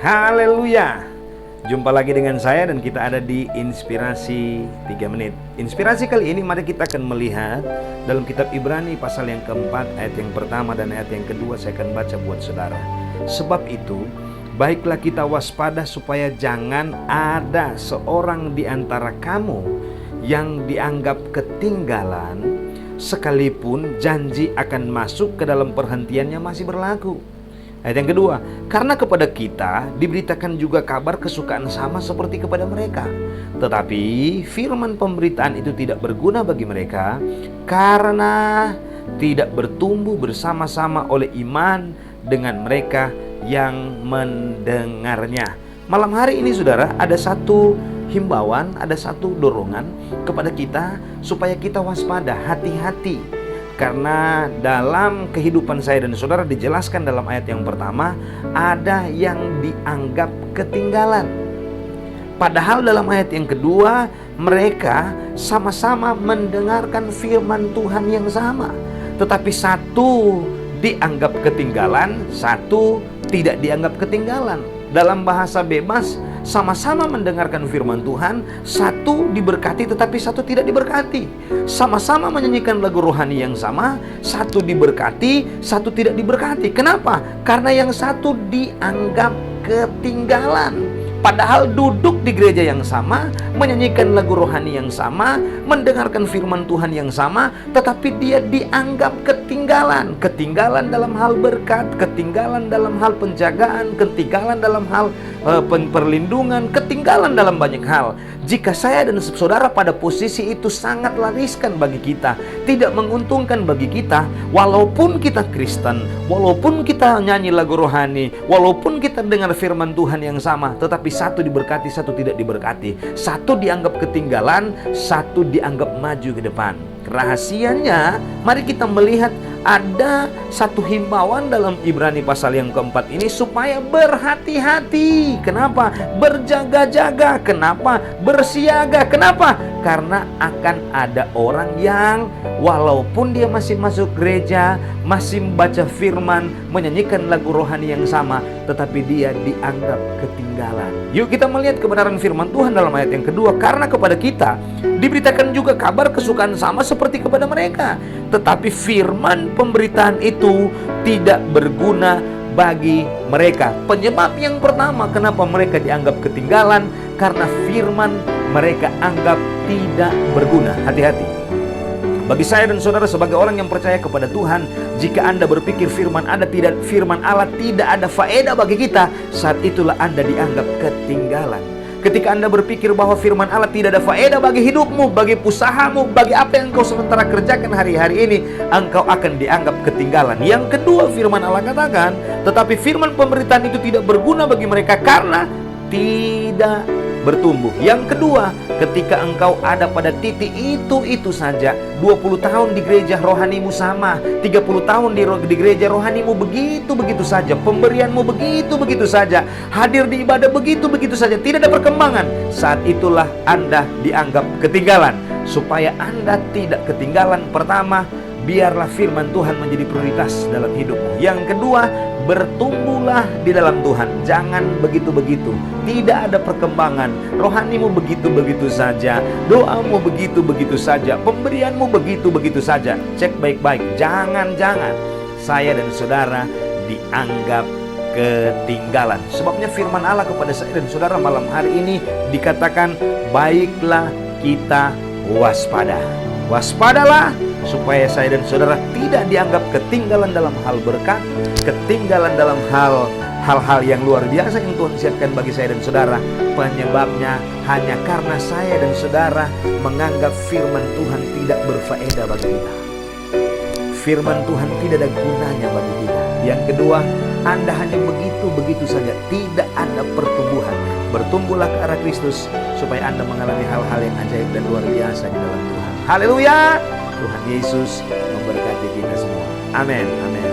Haleluya. Jumpa lagi dengan saya dan kita ada di Inspirasi 3 Menit. Inspirasi kali ini mari kita akan melihat dalam kitab Ibrani pasal yang keempat, ayat yang pertama dan ayat yang kedua. Saya akan baca buat saudara. Sebab itu, baiklah kita waspada supaya jangan ada seorang di antara kamu yang dianggap ketinggalan, sekalipun janji akan masuk ke dalam perhentiannya masih berlaku. Ayat yang kedua, karena kepada kita diberitakan juga kabar kesukaan sama seperti kepada mereka. Tetapi firman pemberitaan itu tidak berguna bagi mereka, karena tidak bertumbuh bersama-sama oleh iman dengan mereka yang mendengarnya. Malam hari ini saudara, ada satu himbauan, ada satu dorongan kepada kita supaya kita waspada, hati-hati. Karena dalam kehidupan saya dan saudara dijelaskan dalam ayat yang pertama, ada yang dianggap ketinggalan. Padahal dalam ayat yang kedua, mereka sama-sama mendengarkan firman Tuhan yang sama. Tetapi satu dianggap ketinggalan, satu tidak dianggap ketinggalan. Dalam bahasa bebas, sama-sama mendengarkan firman Tuhan, satu diberkati tetapi satu tidak diberkati. Sama-sama menyanyikan lagu rohani yang sama, satu diberkati, satu tidak diberkati. Kenapa? Karena yang satu dianggap ketinggalan. Padahal duduk di gereja yang sama, menyanyikan lagu rohani yang sama, mendengarkan firman Tuhan yang sama, tetapi dia dianggap ketinggalan. Ketinggalan dalam hal berkat, ketinggalan dalam hal penjagaan, ketinggalan dalam hal perlindungan, ketinggalan dalam banyak hal. Jika saya dan saudara pada posisi itu sangatlah riskan bagi kita, tidak menguntungkan bagi kita. Walaupun kita Kristen, walaupun kita nyanyi lagu rohani, walaupun kita dengar firman Tuhan yang sama, tetapi satu diberkati, satu tidak diberkati. Satu dianggap ketinggalan, satu dianggap maju ke depan. Rahasianya, mari kita melihat ada satu himbauan dalam Ibrani pasal yang keempat ini supaya berhati-hati. Kenapa? Berjaga-jaga. Kenapa? Bersiaga. Kenapa? Karena akan ada orang yang walaupun dia masih masuk gereja, masih membaca firman, menyanyikan lagu rohani yang sama, tetapi dia dianggap ketinggalan. Yuk kita melihat kebenaran firman Tuhan dalam ayat yang kedua. Karena kepada kita diberitakan juga kabar kesukaan sama seperti kepada mereka. Tetapi firman pemberitaan itu tidak berguna bagi mereka. Penyebab yang pertama kenapa mereka dianggap ketinggalan, karena firman mereka anggap tidak berguna. Hati-hati. Bagi saya dan saudara sebagai orang yang percaya kepada Tuhan, jika Anda berpikir firman Allah tidak ada faedah bagi kita, saat itulah Anda dianggap ketinggalan. Ketika Anda berpikir bahwa firman Allah tidak ada faedah bagi hidupmu, bagi usahamu, bagi apa yang engkau sementara kerjakan hari-hari ini, engkau akan dianggap ketinggalan. Yang kedua, firman Allah katakan, tetapi firman pemberitaan itu tidak berguna bagi mereka karena tidak bertumbuh. Yang kedua, ketika engkau ada pada titik itu saja, 20 tahun di gereja rohanimu sama, 30 tahun di gereja rohanimu begitu-begitu saja, pemberianmu begitu-begitu saja, hadir di ibadah begitu-begitu saja, tidak ada perkembangan, saat itulah Anda dianggap ketinggalan. Supaya Anda tidak ketinggalan, pertama, biarlah firman Tuhan menjadi prioritas dalam hidupmu. Yang kedua, bertumbuhlah di dalam Tuhan. Jangan begitu-begitu. Tidak ada perkembangan. Rohanimu begitu-begitu saja. Doamu begitu-begitu saja. Pemberianmu begitu-begitu saja. Cek baik-baik. Jangan-jangan saya dan saudara dianggap ketinggalan. Sebabnya firman Allah kepada saya dan saudara malam hari ini dikatakan, baiklah kita waspada. Waspadalah supaya saya dan saudara tidak dianggap ketinggalan dalam hal berkat, ketinggalan dalam hal-hal yang luar biasa yang Tuhan siapkan bagi saya dan saudara. Penyebabnya hanya karena saya dan saudara menganggap firman Tuhan tidak berfaedah bagi kita. Firman Tuhan tidak ada gunanya bagi kita. Yang kedua, Anda hanya begitu-begitu saja, tidak ada pertumbuhan. Bertumbuhlah ke arah Kristus supaya Anda mengalami hal-hal yang ajaib dan luar biasa di dalam Tuhan. Haleluya! Tuhan Yesus memberkati kita semua. Amin. Amin.